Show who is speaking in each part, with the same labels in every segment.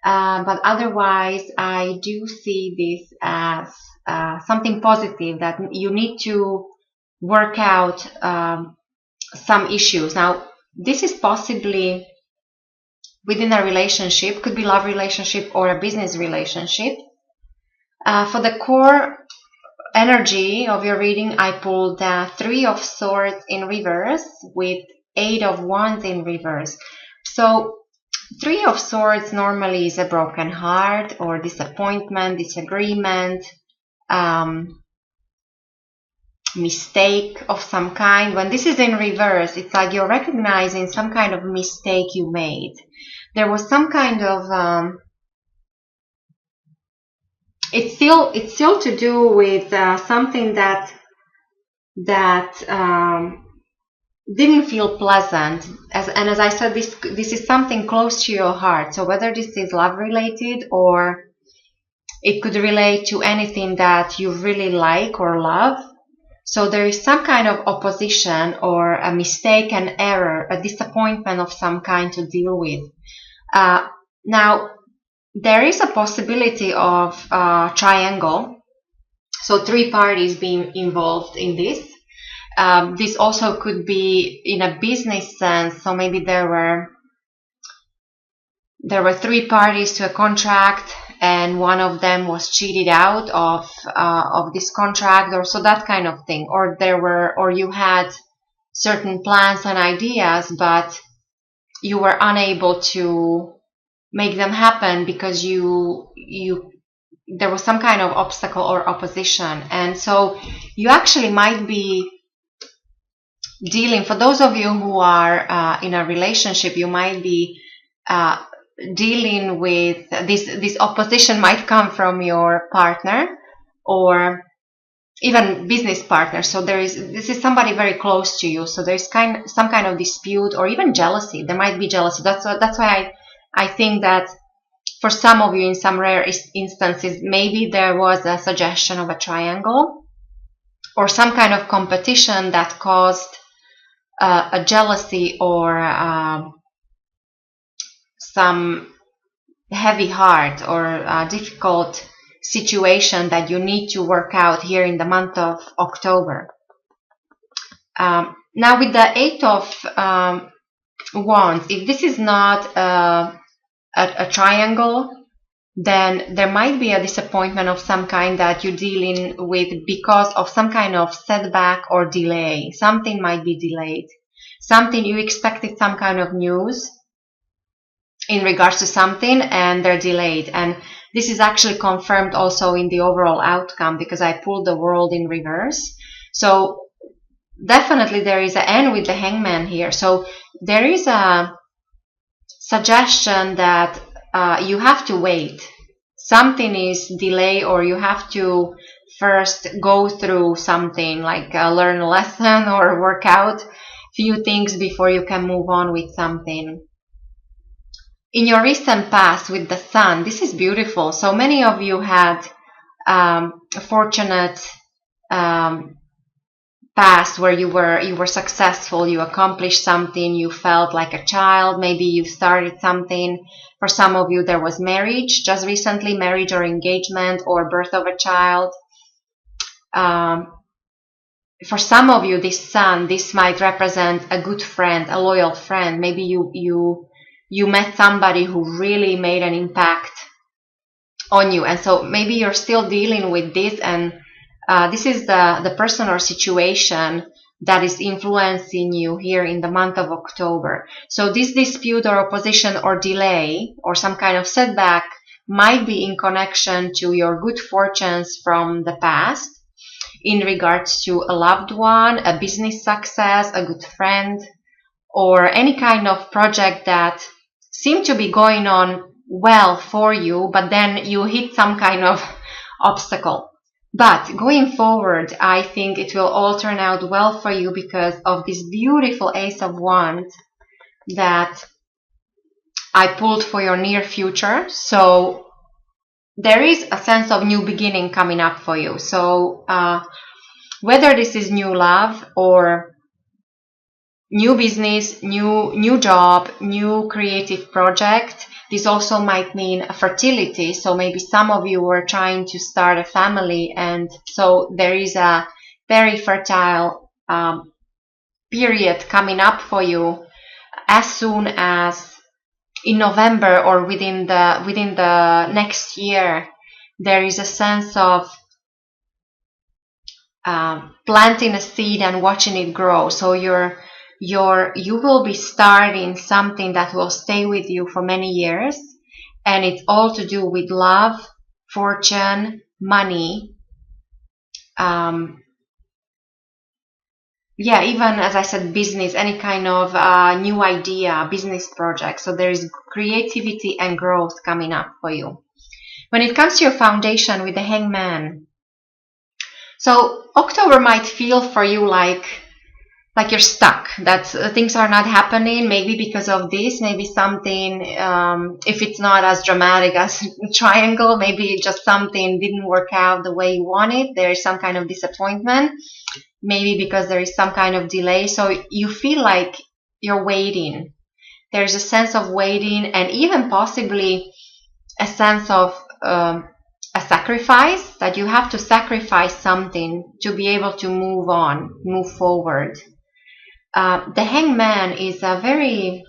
Speaker 1: But otherwise, I do see this as something positive, that you need to work out some issues. Now, this is possibly within a relationship, could be love relationship or a business relationship. For the core energy of your reading, I pulled Three of Swords in reverse with Eight of Wands in reverse. So Three of Swords normally is a broken heart or disappointment, disagreement, mistake of some kind. When this is in reverse, it's like you're recognizing some kind of mistake you made. There was some kind of it's still to do with something that didn't feel pleasant. As I said, this is something close to your heart. So whether this is love related, or it could relate to anything that you really like or love. So there is some kind of opposition or a mistake, an error, a disappointment of some kind to deal with. Now, there is a possibility of triangle, so three parties being involved in this. This also could be in a business sense, so maybe there were three parties to a contract, and one of them was cheated out of this contract, or so that kind of thing. Or you had certain plans and ideas, but you were unable to make them happen because there was some kind of obstacle or opposition. And so you actually might be dealing, for those of you who are in a relationship, you might be dealing with this opposition. Might come from your partner or even business partner. So this is somebody very close to you. So there's some kind of dispute or even jealousy. There might be jealousy. That's why I think that for some of you, in some rare instances, maybe there was a suggestion of a triangle or some kind of competition that caused a jealousy or some heavy heart or a difficult situation that you need to work out here in the month of October. Now with the Eight of Wands, if this is not a triangle, then there might be a disappointment of some kind that you're dealing with because of some kind of setback or delay. Something might be delayed. Something you expected, some kind of news in regards to something, and they're delayed. And this is actually confirmed also in the overall outcome because I pulled the World in reverse. So definitely there is an end with the Hangman here. So there is a suggestion that you have to wait. Something is delayed, or you have to first go through something like learn a lesson or work out few things before you can move on with something. In your recent past with the Sun, this is beautiful. So many of you had a fortunate past where you were successful, you accomplished something, you felt like a child, maybe you started something. For some of you, there was marriage, just recently, marriage or engagement or birth of a child. For some of you, this Sun, this might represent a good friend, a loyal friend. Maybe you met somebody who really made an impact on you. And so maybe you're still dealing with this, and this is the person or situation that is influencing you here in the month of October. So this dispute or opposition or delay or some kind of setback might be in connection to your good fortunes from the past in regards to a loved one, a business success, a good friend, or any kind of project that seemed to be going on well for you, but then you hit some kind of obstacle. But going forward, I think it will all turn out well for you because of this beautiful Ace of Wands that I pulled for your near future. So there is a sense of new beginning coming up for you. So whether this is new love or new business, new job, new creative project, This also might mean fertility. So maybe some of you were trying to start a family, and so there is a very fertile period coming up for you as soon as in November or within the next year. There is a sense of planting a seed and watching it grow. So you will be starting something that will stay with you for many years, and it's all to do with love, fortune, money. Yeah, even as I said, business, any kind of new idea, business project. So there is creativity and growth coming up for you. When it comes to your foundation with the Hangman, so October might feel for you like you're stuck, that things are not happening, maybe because of this, maybe something, if it's not as dramatic as a triangle, maybe just something didn't work out the way you wanted. There is some kind of disappointment, maybe because there is some kind of delay. So you feel like you're waiting. There's a sense of waiting, and even possibly a sense of a sacrifice, that you have to sacrifice something to be able to move on, move forward. The Hangman is a very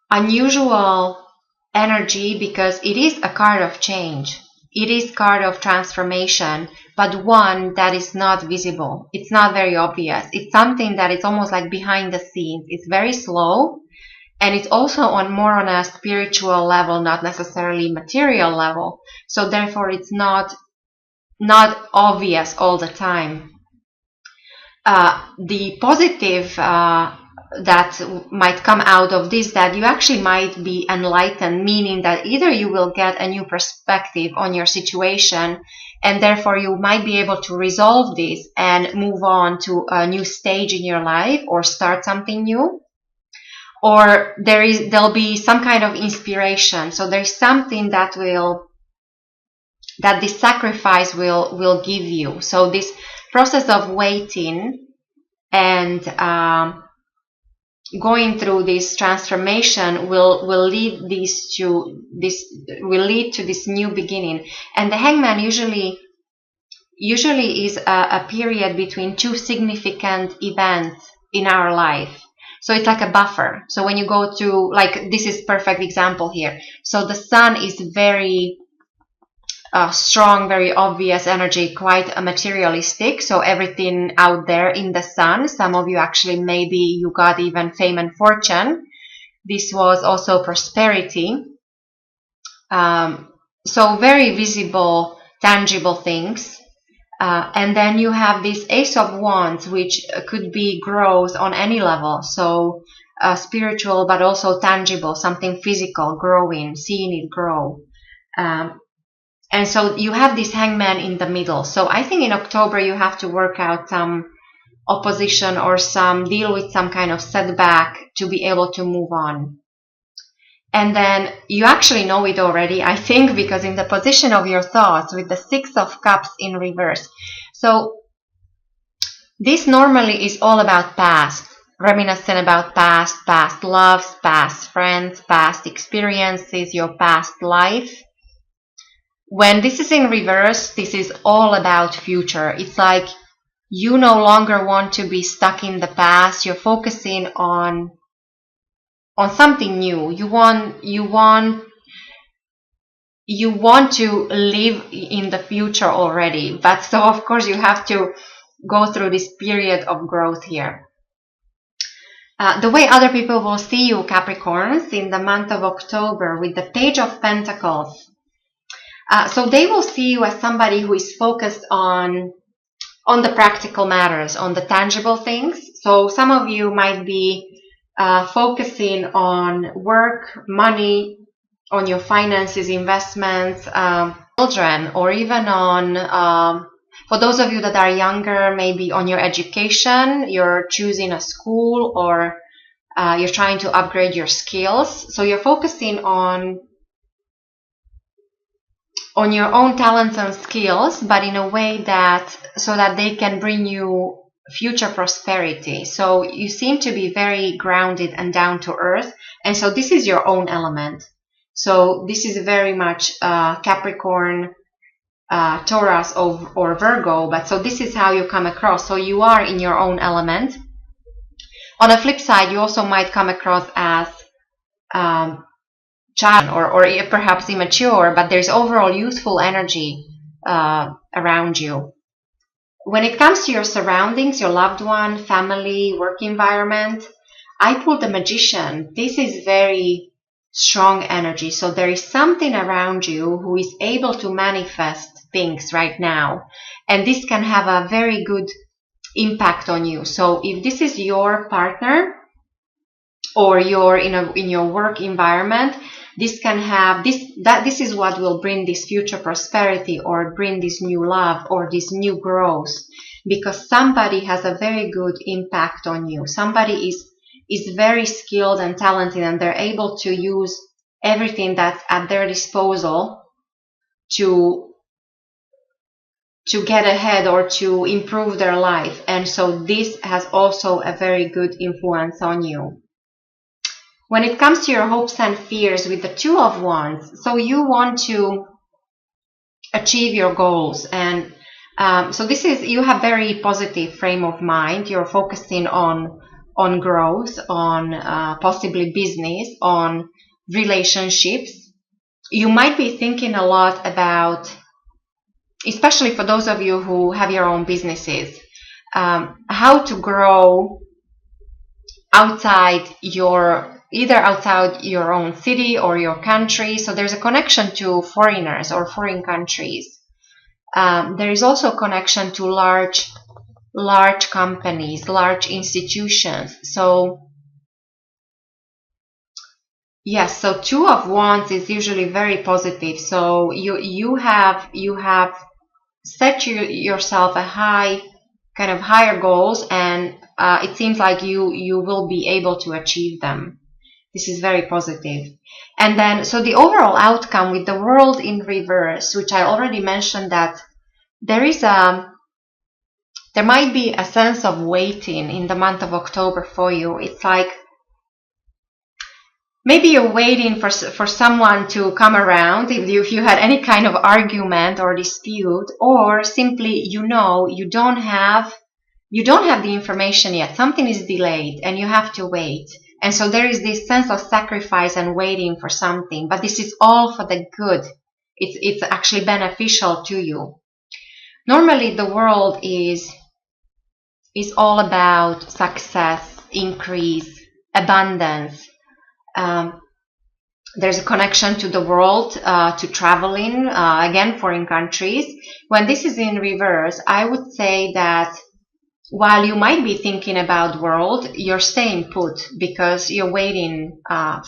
Speaker 1: unusual energy because it is a card of change. It is card of transformation, but one that is not visible. It's not very obvious. It's something that is almost like behind the scenes. It's very slow, and it's also more on a spiritual level, not necessarily material level. So therefore, it's not obvious all the time. The positive that might come out of this, that you actually might be enlightened, meaning that either you will get a new perspective on your situation, and therefore you might be able to resolve this and move on to a new stage in your life or start something new, or there'll be some kind of inspiration. So there's something that this sacrifice will give you. So this process of waiting and going through this transformation will lead to this new beginning. And the Hangman usually is a period between two significant events in our life. So it's like a buffer. So when you go to, like, this is perfect example here. So the sun is very strong, very obvious energy, quite a materialistic. So everything out there in the sun. Some of you actually, maybe you got even fame and fortune. This was also prosperity. So very visible, tangible things. And then you have this Ace of Wands, which could be growth on any level. So spiritual, but also tangible, something physical, growing, seeing it grow. And so you have this Hangman in the middle. So I think in October you have to work out some opposition or deal with some kind of setback to be able to move on. And then you actually know it already, I think, because in the position of your thoughts with the Six of Cups in reverse. So this normally is all about past, reminiscent about past loves, past friends, past experiences, your past life. When this is in reverse, this is all about future. It's like you no longer want to be stuck in the past. You're focusing on something new. You want to live in the future already. But so of course you have to go through this period of growth here. The way other people will see you, Capricorns, in the month of October with the Page of Pentacles. So they will see you as somebody who is focused on the practical matters, on the tangible things. So some of you might be focusing on work, money, on your finances, investments, children, or even on, for those of you that are younger, maybe on your education. You're choosing a school, or you're trying to upgrade your skills. So you're focusing on your own talents and skills, but in a way so that they can bring you future prosperity. So you seem to be very grounded and down to earth. And so this is your own element. So this is very much Capricorn, Taurus or Virgo, but so this is how you come across. So you are in your own element. On the flip side, you also might come across as child or perhaps immature, but there's overall youthful energy around you. When it comes to your surroundings, your loved one, family, work environment, I pulled the Magician. This is very strong energy. So there is something around you who is able to manifest things right now. And this can have a very good impact on you. So if this is your partner or you're in your work environment, this can have this is what will bring this future prosperity or bring this new love or this new growth, because somebody has a very good impact on you. Somebody is very skilled and talented, and they're able to use everything that's at their disposal to get ahead or to improve their life. And so this has also a very good influence on you. When it comes to your hopes and fears with the Two of Wands, so you want to achieve your goals, and so this is, you have very positive frame of mind. You're focusing on growth, on possibly business, on relationships. You might be thinking a lot about, especially for those of you who have your own businesses, how to grow outside either outside your own city or your country. So there's a connection to foreigners or foreign countries. There is also a connection to large companies, large institutions. So yes, so Two of Wands is usually very positive. So you have set yourself a higher goals, and it seems like you will be able to achieve them. This is very positive. And then, so the overall outcome with the World in reverse, which I already mentioned, that there might be a sense of waiting in the month of October for you. It's like maybe you're waiting for someone to come around if you had any kind of argument or dispute, or simply you don't have the information yet. Something is delayed and you have to wait. And so there is this sense of sacrifice and waiting for something, but this is all for the good. It's actually beneficial to you. Normally the world is all about success, increase, abundance. There's a connection to the world, to traveling, again, foreign countries. When this is in reverse, I would say that while you might be thinking about world, you're staying put because you're waiting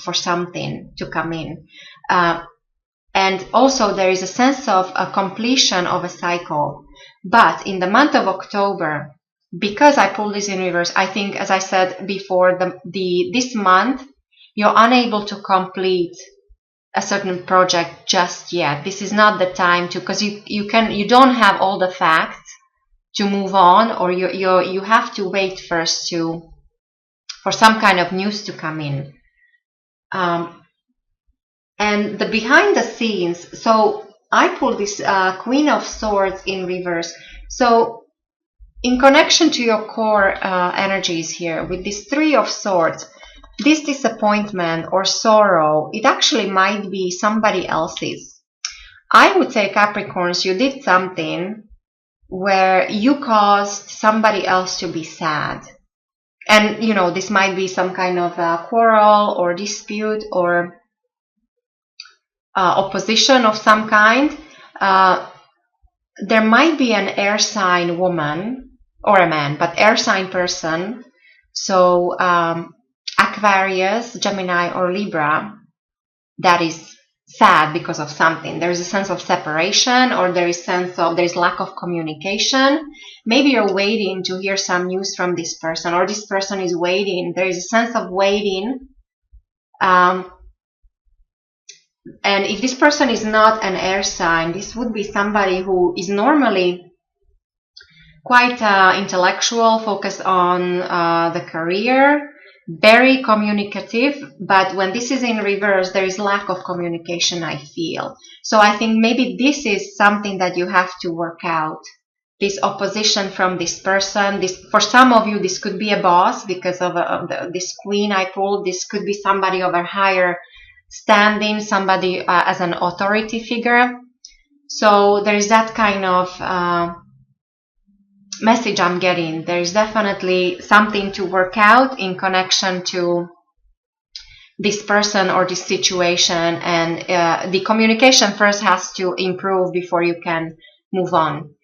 Speaker 1: for something to come in. And also there is a sense of a completion of a cycle. But in the month of October, because I pulled this in reverse, I think, as I said before, this month, you're unable to complete a certain project just yet. This is not the time to, because you don't have all the facts to move on, or you have to wait first for some kind of news to come in. And the behind the scenes, so I pulled this Queen of Swords in reverse. So in connection to your core energies here, with this Three of Swords, this disappointment or sorrow, it actually might be somebody else's. I would say, Capricorns, you did something where you caused somebody else to be sad. And, this might be some kind of quarrel or dispute or opposition of some kind. There might be an air sign woman or a man, but air sign person. So Aquarius, Gemini, or Libra, that is sad because of something. There is a sense of separation, or there is lack of communication. Maybe you're waiting to hear some news from this person, or this person is waiting. There is a sense of waiting. And if this person is not an air sign, this would be somebody who is normally quite intellectual, focused on the career, very communicative, but when this is in reverse, there is lack of communication, I feel. So I think maybe this is something that you have to work out. This opposition from this person. This, for some of you, this could be a boss because of this queen I pulled. This could be somebody of a higher standing, somebody as an authority figure. So there is that kind of message I'm getting. There is definitely something to work out in connection to this person or this situation, and the communication first has to improve before you can move on.